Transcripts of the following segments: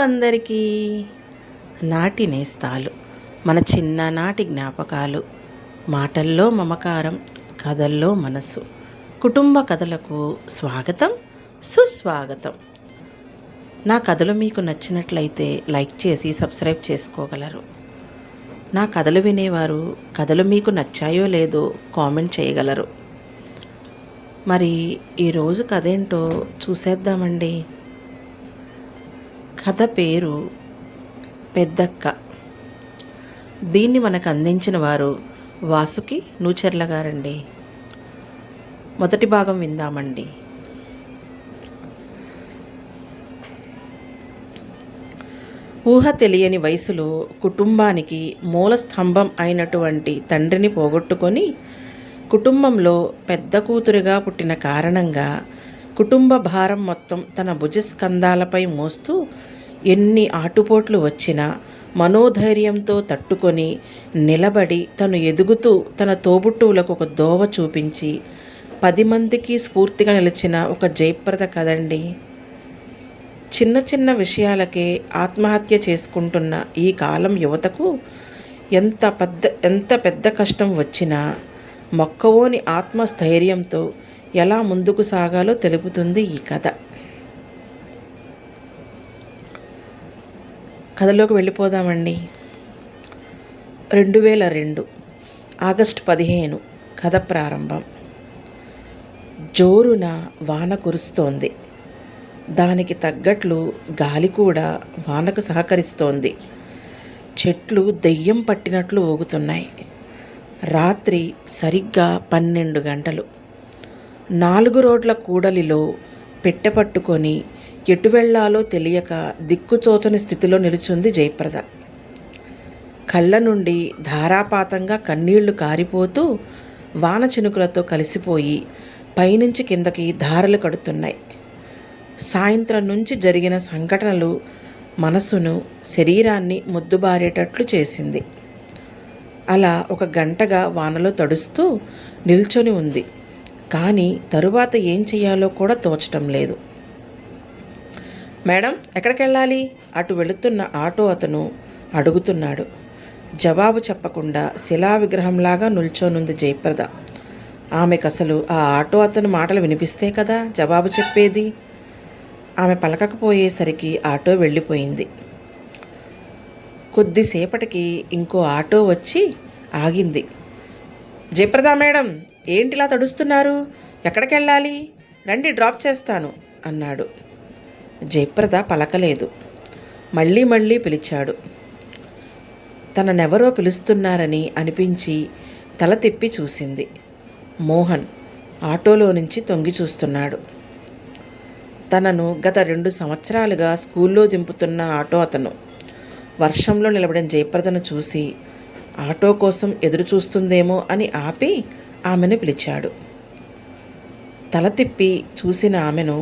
అందరికీ. నాటి నేస్తాలు, మన చిన్ననాటి జ్ఞాపకాలు, మాటల్లో మమకారం, కథల్లో మనసు, కుటుంబ కథలకు స్వాగతం, సుస్వాగతం. నా కథలు మీకు నచ్చినట్లయితే లైక్ చేసి సబ్స్క్రైబ్ చేసుకోగలరు. నా కథలు వినేవారు కథలు మీకు నచ్చాయో లేదో కామెంట్ చేయగలరు. మరి ఈరోజు కథ ఏంటో చూసేద్దామండి. కథ పేరు పెద్దక్క. దీన్ని మనకు అందించిన వారు వాసుకి నూచెర్ల గారండి. మొదటి భాగం విందామండి. ఊహ తెలియని వయసులో కుటుంబానికి మూల స్తంభం అయినటువంటి తండ్రిని పోగొట్టుకొని కుటుంబంలో పెద్ద కూతురుగా పుట్టిన కారణంగా కుటుంబ భారం మొత్తం తన భుజస్కంధాలపై మోస్తూ ఎన్ని ఆటుపోట్లు వచ్చినా మనోధైర్యంతో తట్టుకొని నిలబడి తను ఎదుగుతూ తన తోబుట్టువులకు ఒక దోవ చూపించి 10 మందికి స్ఫూర్తిగా నిలిచిన ఒక జయప్రద కదండి. చిన్న చిన్న విషయాలకే ఆత్మహత్య చేసుకుంటున్న ఈ కాలం యువతకు ఎంత పెద్ద కష్టం వచ్చినా మొక్కవోని ఆత్మస్థైర్యంతో ఎలా ముందుకు సాగాలో తెలుపుతుంది ఈ కథ. కథలోకి వెళ్ళిపోదామండి. 2002 ఆగస్టు 15 కథ ప్రారంభం. జోరున వాన కురుస్తోంది. దానికి తగ్గట్లు గాలి కూడా వానకు సహకరిస్తోంది. చెట్లు దెయ్యం పట్టినట్లు ఊగుతున్నాయి. రాత్రి సరిగ్గా 12 గంటలు. 4 రోడ్ల కూడలిలో పెట్టెపట్టుకొని ఎటు వెళ్లాలో తెలియక దిక్కుతోచని స్థితిలో నిలుచుంది జయప్రద. కళ్ళ నుండి ధారాపాతంగా కన్నీళ్లు కారిపోతూ వాన చినుకులతో కలిసిపోయి పైనుంచి కిందకి ధారలు కడుతున్నాయి. సాయంత్రం నుంచి జరిగిన సంఘటనలు మనసును, శరీరాన్ని మొద్దుబారేటట్లు చేసింది. అలా 1 గంటగా వానలో తడుస్తూ నిల్చొని ఉంది. కానీ తరువాత ఏం చేయాలో కూడా తోచటం లేదు. మేడం, ఎక్కడికి వెళ్ళాలి? అటు వెళుతున్న ఆటో అతను అడుగుతున్నాడు. జవాబు చెప్పకుండా శిలా విగ్రహంలాగా నిల్చోనుంది జయప్రద. ఆమెకు అసలు ఆ ఆటో అతని మాటలు వినిపిస్తే కదా జవాబు చెప్పేది. ఆమె పలకకపోయేసరికి ఆటో వెళ్ళిపోయింది. కొద్దిసేపటికి ఇంకో ఆటో వచ్చి ఆగింది. జయప్రద మేడం, ఏంటిలా తడుస్తున్నారు? ఎక్కడికి వెళ్ళాలి? రండి, డ్రాప్ చేస్తాను అన్నాడు. జయప్రద పలకలేదు. మళ్ళీ పిలిచాడు. తననెవరో పిలుస్తున్నారని అనిపించి తల తిప్పి చూసింది. మోహన్ ఆటోలో నుంచి తొంగి చూస్తున్నాడు. తనను గత 2 సంవత్సరాలుగా స్కూల్లో దింపుతున్న ఆటో అతను వర్షంలో నిలబడిన జయప్రదను చూసి ఆటో కోసం ఎదురు చూస్తుందేమో అని ఆపి ఆమెను పిలిచాడు. తల తిప్పి చూసిన ఆమెను,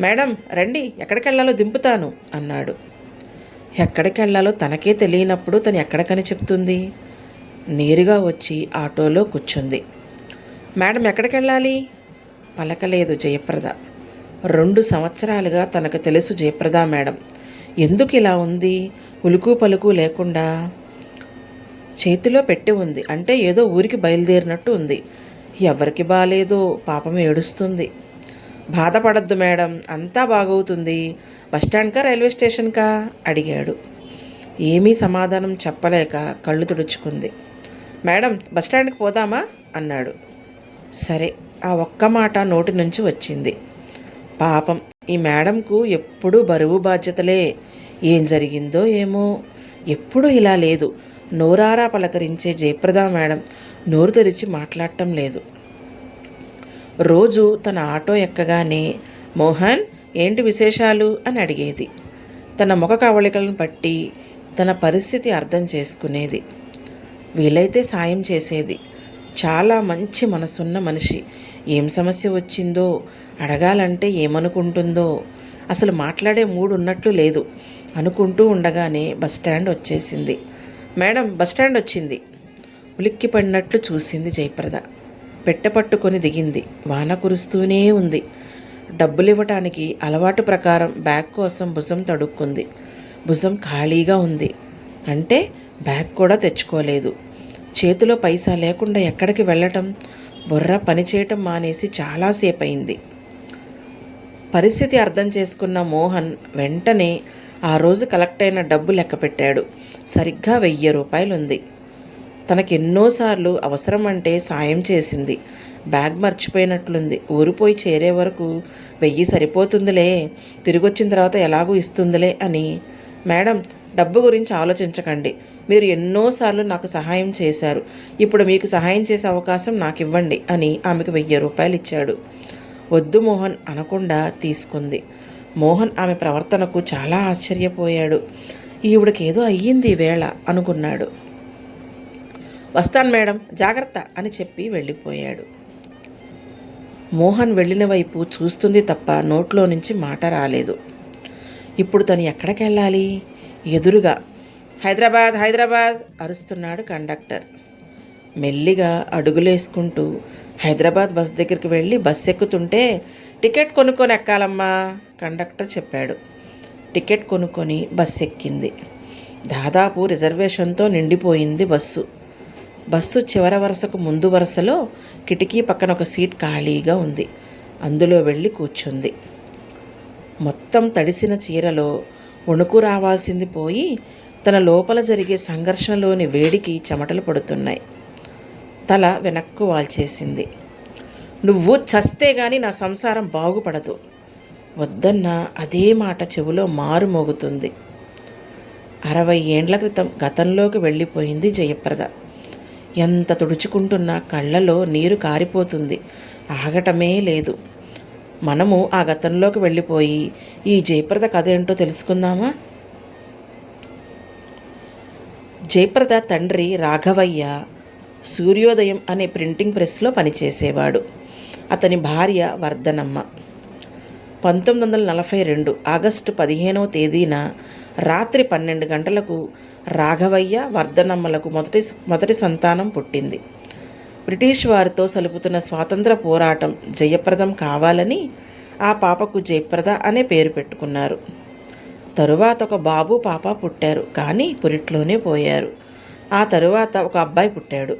మేడం రండి, ఎక్కడికి వెళ్ళాలో దింపుతాను అన్నాడు. ఎక్కడికి వెళ్ళాలో తనకే తెలియనప్పుడు తను ఎక్కడికని చెప్తుంది. నేరుగా వచ్చి ఆటోలో కూర్చుంది. మేడం, ఎక్కడికి వెళ్ళాలి? పలకలేదు జయప్రద. 2 సంవత్సరాలుగా తనకు తెలుసు జయప్రద మేడం ఎందుకు ఇలా ఉంది. ఉలుకు పలుకు లేకుండా చేతిలో పెట్టి ఉంది. అంటే ఏదో ఊరికి బయలుదేరినట్టు ఉంది. ఎవరికి బాలేదో పాపం ఏడుస్తుంది. బాధపడద్దు మేడం, అంతా బాగవుతుంది. బస్టాండ్కా రైల్వే స్టేషన్కా అడిగాడు. ఏమీ సమాధానం చెప్పలేక కళ్ళు తుడుచుకుంది. మేడం, బస్టాండ్కి పోదామా అన్నాడు. సరే, ఆ ఒక్క మాట నోటి నుంచి వచ్చింది. పాపం ఈ మేడంకు ఎప్పుడూ బరువు బాధ్యతలే. ఏం జరిగిందో ఏమో, ఎప్పుడూ ఇలా లేదు. నోరారా పలకరించే జయప్రద మేడం నోరు తెరిచి మాట్లాడటం లేదు. రోజు తన ఆటో ఎక్కగానే మోహన్, ఏంటి విశేషాలు అని అడిగేది. తన ముఖ కవళికలను బట్టి తన పరిస్థితి అర్థం చేసుకునేది. వీలైతే సాయం చేసేది. చాలా మంచి మనసున్న మనిషి. ఏం సమస్య వచ్చిందో, అడగాలంటే ఏమనుకుంటుందో, అసలు మాట్లాడే మూడు ఉన్నట్లు లేదు అనుకుంటూ ఉండగానే బస్టాండ్ వచ్చేసింది. మేడం, బస్టాండ్ వచ్చింది. ఉలిక్కి పడినట్లు చూసింది జయప్రద. పెట్టెపట్టుకొని దిగింది. వాన కురుస్తూనే ఉంది. డబ్బులు ఇవ్వటానికి అలవాటు ప్రకారం బ్యాగ్ కోసం భుజం తడుక్కుంది. భుజం ఖాళీగా ఉంది. అంటే బ్యాగ్ కూడా తెచ్చుకోలేదు. చేతిలో పైసా లేకుండా ఎక్కడికి వెళ్ళటం? బుర్ర పనిచేయటం మానేసి చాలాసేపు అయింది. పరిస్థితి అర్థం చేసుకున్న మోహన్ వెంటనే ఆ రోజు కలెక్ట్ అయిన డబ్బు లెక్క పెట్టాడు. సరిగ్గా 1000 రూపాయలుంది. తనకెన్నోసార్లు అవసరం అంటే సాయం చేసింది. బ్యాగ్ మర్చిపోయినట్లుంది. ఊరిపోయి చేరే వరకు 1000 సరిపోతుందిలే, తిరిగొచ్చిన తర్వాత ఎలాగూ ఇస్తుందిలే అని. మేడం, డబ్బు గురించి ఆలోచించకండి. మీరు ఎన్నోసార్లు నాకు సహాయం చేశారు. ఇప్పుడు మీకు సహాయం చేసే అవకాశం నాకు ఇవ్వండి అని ఆమెకు 1000 రూపాయలు ఇచ్చాడు. వద్దు మోహన్ అనకుండా తీసుకుంది. మోహన్ ఆమె ప్రవర్తనకు చాలా ఆశ్చర్యపోయాడు. ఈవిడకేదో అయ్యింది వేళ అనుకున్నాడు. వస్తాను మేడం, జాగ్రత్త అని చెప్పి వెళ్ళిపోయాడు. మోహన్ వెళ్ళిన వైపు చూస్తుంది తప్ప నోట్లో నుంచి మాట రాలేదు. ఇప్పుడు తను ఎక్కడికి వెళ్ళాలి? ఎదురుగా హైదరాబాద్ హైదరాబాద్ అరుస్తున్నాడు కండక్టర్. మెల్లిగా అడుగులేసుకుంటూ హైదరాబాద్ బస్ దగ్గరికి వెళ్ళి బస్సు ఎక్కుతుంటే, టికెట్ కొనుక్కొని ఎక్కాలమ్మా కండక్టర్ చెప్పాడు. టికెట్ కొనుక్కొని బస్సు ఎక్కింది. దాదాపు రిజర్వేషన్తో నిండిపోయింది బస్సు. బస్సు చివరి వరుసకు ముందు వరుసలో కిటికీ పక్కన ఒక సీట్ ఖాళీగా ఉంది. అందులో వెళ్ళి కూర్చుంది. మొత్తం తడిసిన చీరలో వణుకు రావాల్సింది పోయి తన లోపల జరిగే సంఘర్షణలోని వేడికి చెమటలు పడుతున్నాయి. తల వెనక్కు వాల్చేసింది. నువ్వు చస్తే గాని నా సంసారం బాగుపడదు. వద్దన్న అదే మాట చెవిలో మారు మోగుతుంది. 60 ఏండ్ల క్రితం గతంలోకి వెళ్ళిపోయింది జయప్రద. ఎంత తుడుచుకుంటున్నా కళ్ళలో నీరు కారిపోతుంది. ఆగటమే లేదు. మనము ఆ గతంలోకి వెళ్ళిపోయి ఈ జయప్రద కథ ఏంటో తెలుసుకుందామా? జయప్రద తండ్రి రాఘవయ్య సూర్యోదయం అనే ప్రింటింగ్ ప్రెస్లో పనిచేసేవాడు. అతని భార్య వర్ధనమ్మ. 1942 ఆగస్టు 15వ తేదీన రాత్రి 12 గంటలకు రాఘవయ్య వర్ధనమ్మలకు మొదటి సంతానం పుట్టింది. బ్రిటిష్ వారితో సలుపుతున్న స్వాతంత్ర పోరాటం జయప్రదం కావాలని ఆ పాపకు జయప్రద అనే పేరు పెట్టుకున్నారు. తరువాత ఒక బాబు పాప పుట్టారు, కానీ పురిట్లోనే పోయారు. ఆ తరువాత ఒక అబ్బాయి పుట్టాడు.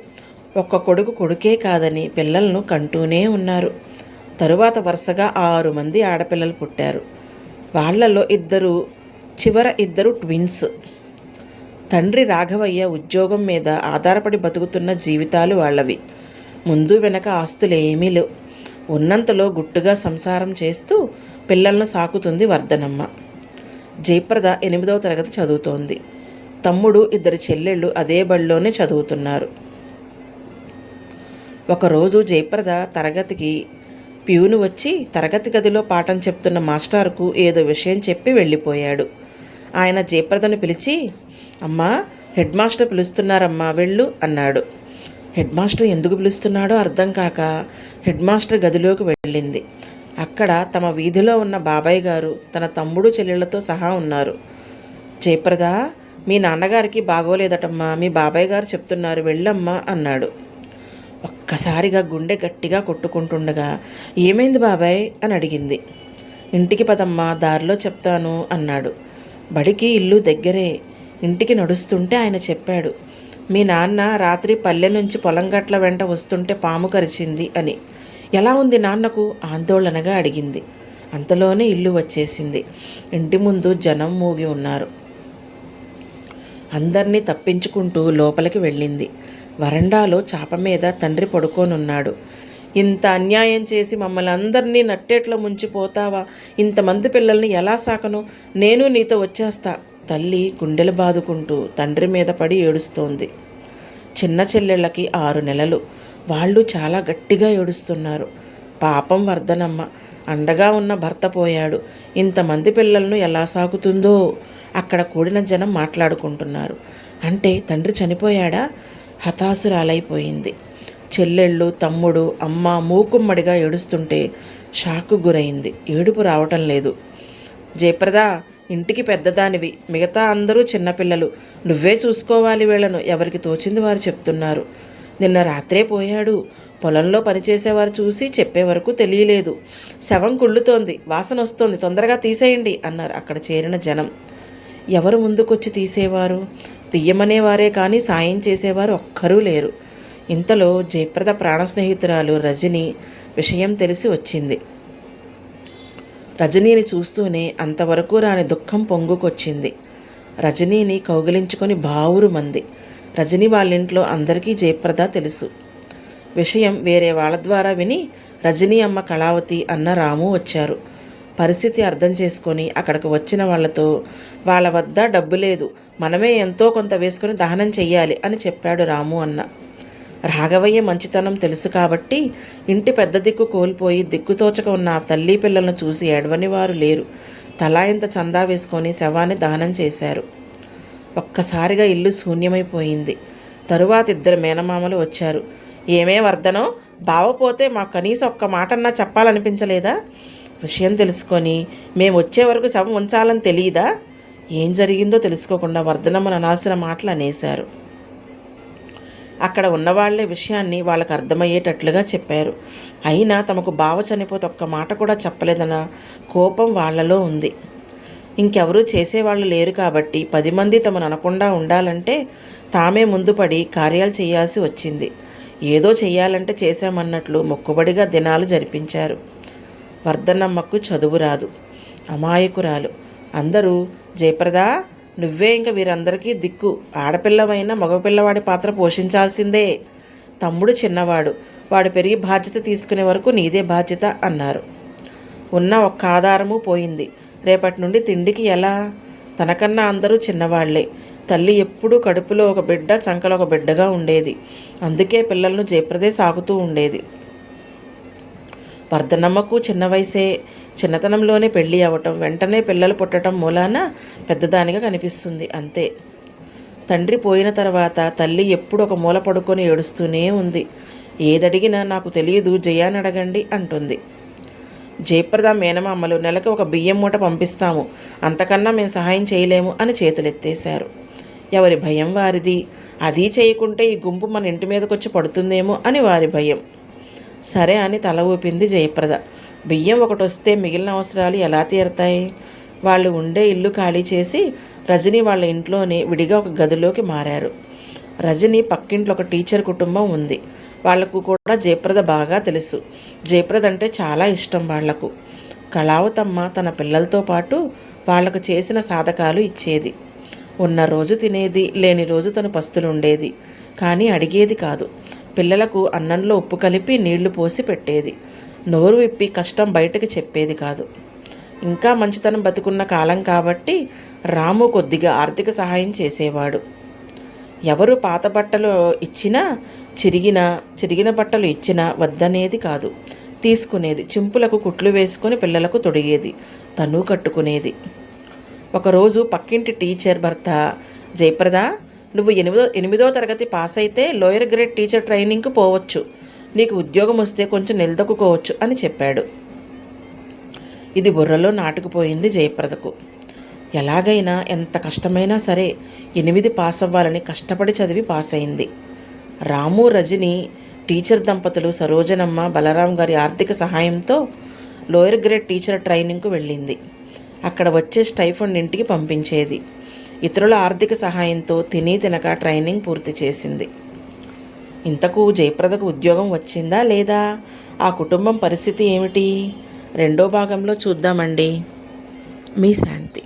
ఒక్క కొడుకే కాదని పిల్లలను కంటూనే ఉన్నారు. తరువాత వరుసగా 6 మంది ఆడపిల్లలు పుట్టారు. వాళ్ళలో చివర ఇద్దరు ట్విన్స్. తండ్రి రాఘవయ్య ఉద్యోగం మీద ఆధారపడి బతుకుతున్న జీవితాలు వాళ్ళవి. ముందు వెనక ఆస్తులు ఏమీ లేవు. ఉన్నంతలో గుట్టుగా సంసారం చేస్తూ పిల్లలను సాకుతుంది వర్ధనమ్మ. జయప్రద 8వ తరగతి చదువుతోంది. తమ్ముడు, 2 చెల్లెళ్ళు అదే బడిలోనే చదువుతున్నారు. ఒకరోజు జయప్రద తరగతికి ప్యూను వచ్చి తరగతి గదిలో పాఠం చెప్తున్న మాస్టారుకు ఏదో విషయం చెప్పి వెళ్ళిపోయాడు. ఆయన జయప్రదను పిలిచి, అమ్మా, హెడ్ మాస్టర్ పిలుస్తున్నారమ్మా, వెళ్ళు అన్నాడు. హెడ్ మాస్టర్ ఎందుకు పిలుస్తున్నాడో అర్థం కాక హెడ్ మాస్టర్ గదిలోకి వెళ్ళింది. అక్కడ తమ వీధిలో ఉన్న బాబాయ్ గారు తన తమ్ముడు చెల్లెళ్లతో సహా ఉన్నారు. జయప్రద, మీ నాన్నగారికి బాగోలేదటమ్మా, మీ బాబాయ్ గారు చెప్తున్నారు, వెళ్ళమ్మా అన్నాడు. ఒక్కసారిగా గుండె గట్టిగా కొట్టుకుంటుండగా, ఏమైంది బాబాయ్ అని అడిగింది. ఇంటికి పదమ్మా, దారిలో చెప్తాను అన్నాడు. బడికి ఇల్లు దగ్గరే. ఇంటికి నడుస్తుంటే ఆయన చెప్పాడు, మీ నాన్న రాత్రి పల్లె నుంచి పొలం గట్ల వెంట వస్తుంటే పాము కరిచింది అని. ఎలా ఉంది నాన్నకు ఆందోళనగా అడిగింది. అంతలోనే ఇల్లు వచ్చేసింది. ఇంటి ముందు జనం మూగి ఉన్నారు. అందరినీ తప్పించుకుంటూ లోపలికి వెళ్ళింది. వరండాలో చాప మీద తండ్రి పడుకోనున్నాడు. ఇంత అన్యాయం చేసి మమ్మల్ని అందరినీ నట్టేట్లో ముంచిపోతావా? ఇంతమంది పిల్లల్ని ఎలా సాకను? నేను నీతో వచ్చేస్తా. తల్లి గుండెలు బాదుకుంటూ తండ్రి మీద పడి ఏడుస్తోంది. చిన్న చెల్లెళ్ళకి 6 నెలలు. వాళ్ళు చాలా గట్టిగా ఏడుస్తున్నారు. పాపం వర్ధనమ్మ. అండగా ఉన్న భర్త పోయాడు. ఇంతమంది పిల్లలను ఎలా సాకుతుందో. అక్కడ కూడిన జనం మాట్లాడుకుంటున్నారు. అంటే తండ్రి చనిపోయాడా? హతాశురాలైపోయింది. చెల్లెళ్ళు, తమ్ముడు, అమ్మ మూకుమ్మడిగా ఏడుస్తుంటే షాకు గురైంది. ఏడుపు రావటం లేదు. జయప్రద, ఇంటికి పెద్దదానివి, మిగతా అందరూ చిన్నపిల్లలు. నువ్వే చూసుకోవాలి వీళ్ళను. ఎవరికి తోచింది వారు చెప్తున్నారు. నిన్న రాత్రే పోయాడు. పొలంలో పనిచేసేవారు చూసి చెప్పే వరకు తెలియలేదు. శవం కుళ్ళుతోంది, వాసన వస్తోంది, తొందరగా తీసేయండి అన్నారు అక్కడ చేరిన జనం. ఎవరు ముందుకొచ్చి తీసేవారు? తీయమనేవారే కానీ సాయం చేసేవారు ఒక్కరూ లేరు. ఇంతలో జయప్రద ప్రాణ స్నేహితురాలు రజని విషయం తెలిసి వచ్చింది. రజనీని చూస్తూనే అంతవరకు రాని దుఃఖం పొంగుకొచ్చింది. రజనీని కౌగిలించుకొని బావురుమంది. రజని వాళ్ళింట్లో అందరికీ జయప్రద తెలుసు. విషయం వేరే వాళ్ళ ద్వారా విని రజనీ అమ్మ కళావతి అన్న రాము వచ్చారు. పరిస్థితి అర్థం చేసుకొని అక్కడికి వచ్చిన వాళ్ళతో, వాళ్ళ వద్ద డబ్బు లేదు, మనమే ఎంతో కొంత వేసుకొని దహనం చెయ్యాలి అని చెప్పాడు రాము అన్న. రాఘవయ్య మంచితనం తెలుసు కాబట్టి ఇంటి పెద్ద దిక్కు కోల్పోయి దిక్కుతోచక ఉన్న తల్లి పిల్లలను చూసి ఏడవని వారు లేరు. తలా ఇంత చందా వేసుకొని శవాన్ని దహనం చేశారు. ఒక్కసారిగా ఇల్లు శూన్యమైపోయింది. తరువాత 2 మేనమామలు వచ్చారు. ఏమే వర్ధనో, బావపోతే మాకు కనీసం ఒక్క మాటన్నా చెప్పాలనిపించలేదా? విషయం తెలుసుకొని మేము వచ్చే వరకు శవం ఉంచాలని తెలియదా? ఏం జరిగిందో తెలుసుకోకుండా వర్ధనమ్మను అనాల్సిన మాటలు అనేశారు. అక్కడ ఉన్నవాళ్లే విషయాన్ని వాళ్ళకు అర్థమయ్యేటట్లుగా చెప్పారు. అయినా తమకు బావ చనిపోతే ఒక్క మాట కూడా చెప్పలేదన్న కోపం వాళ్లలో ఉంది. ఇంకెవరూ చేసేవాళ్ళు లేరు కాబట్టి 10 మంది తమను అనకుండా ఉండాలంటే తామే ముందుపడి కార్యాలు చేయాల్సి వచ్చింది. ఏదో చెయ్యాలంటే చేశామన్నట్లు మొక్కుబడిగా దినాలు జరిపించారు. వర్ధన్నమ్మకు చదువు రాదు, అమాయకురాలు. అందరూ జయప్రద, నువ్వే ఇంక వీరందరికీ దిక్కు, ఆడపిల్లవైన మగపిల్లవాడి పాత్ర పోషించాల్సిందే. తమ్ముడు చిన్నవాడు, వాడు పెరిగి బాధ్యత తీసుకునే వరకు నీదే బాధ్యత అన్నారు. ఉన్న ఒక్క ఆధారము పోయింది. రేపటి నుండి తిండికి ఎలా? తనకన్నా అందరూ చిన్నవాళ్లే. తల్లి ఎప్పుడూ కడుపులో ఒక బిడ్డ, చంకలో ఒక బిడ్డగా ఉండేది. అందుకే పిల్లలను జయప్రదే సాగుతూ ఉండేది. వర్ధనమ్మకు చిన్న వయసే. చిన్నతనంలోనే పెళ్ళి అవ్వటం, వెంటనే పిల్లలు పుట్టడం మూలాన పెద్దదానిగా కనిపిస్తుంది అంతే. తండ్రి పోయిన తర్వాత తల్లి ఎప్పుడు ఒక మూల పడుకొని ఏడుస్తూనే ఉంది. ఏదడిగినా నాకు తెలియదు, జయాన్ని అడగండి అంటుంది. జయప్రద మేనమామలు నెలకు ఒక బియ్యం మూట పంపిస్తాము, అంతకన్నా మేము సహాయం చేయలేము అని చేతులెత్తేశారు. ఎవరి భయం వారిది. అది చేయకుంటే ఈ గుంపు మన ఇంటి మీదకి వచ్చి పడుతుందేమో అని వారి భయం. సరే అని తల ఊపింది జయప్రద. బియ్యం ఒకటి వస్తే మిగిలిన అవసరాలు ఎలా తీరతాయి? వాళ్ళు ఉండే ఇల్లు ఖాళీ చేసి రజని వాళ్ళ ఇంట్లోనే విడిగా ఒక గదిలోకి మారారు. రజని పక్కింట్లో ఒక టీచర్ కుటుంబం ఉంది. వాళ్లకు కూడా జయప్రద బాగా తెలుసు. జయప్రద అంటే చాలా ఇష్టం వాళ్లకు. కళావతమ్మ తన పిల్లలతో పాటు వాళ్లకు చేసిన సాధకాలు ఇచ్చేది. ఉన్న రోజు తినేది, లేని రోజు తను పస్తులుండేది. కానీ అడిగేది కాదు. పిల్లలకు అన్నంలో ఉప్పు కలిపి నీళ్లు పోసి పెట్టేది. నోరు విప్పి కష్టం బయటకు చెప్పేది కాదు. ఇంకా మంచితనం బతుకున్న కాలం కాబట్టి రాము కొద్దిగా ఆర్థిక సహాయం చేసేవాడు. ఎవరు పాత బట్టలు ఇచ్చినా, చిరిగిన బట్టలు ఇచ్చినా వద్దనేది కాదు. తీసుకునేది. చింపులకు కుట్లు వేసుకుని పిల్లలకు తొడిగేది, తను కట్టుకునేది. ఒకరోజు పక్కింటి టీచర్ భర్త, జయప్రద, నువ్వు 8వ తరగతి పాస్ అయితే లోయర్ గ్రేడ్ టీచర్ ట్రైనింగ్కి పోవచ్చు, నీకు ఉద్యోగం వస్తే కొంచెం నిలదొక్కుకోవచ్చు అని చెప్పాడు. ఇది బుర్రలో నాటుకుపోయింది జయప్రదకు. ఎలాగైనా ఎంత కష్టమైనా సరే 8 పాస్ అవ్వాలని కష్టపడి చదివి పాస్ అయింది. రాము, రజని టీచర్ దంపతులు సరోజనమ్మ, బలరాం గారి ఆర్థిక సహాయంతో లోయర్ గ్రేడ్ టీచర్ ట్రైనింగ్కు వెళ్ళింది. అక్కడ వచ్చే స్టైఫండ్ ఇంటికి పంపించేది. ఇతరుల ఆర్థిక సహాయంతో తిని తినక ట్రైనింగ్ పూర్తి చేసింది. ఇంతకు జయప్రదకు ఉద్యోగం వచ్చిందా లేదా? ఆ కుటుంబం పరిస్థితి ఏమిటి? 2వ భాగంలో చూద్దామండి. మీ శాంతి.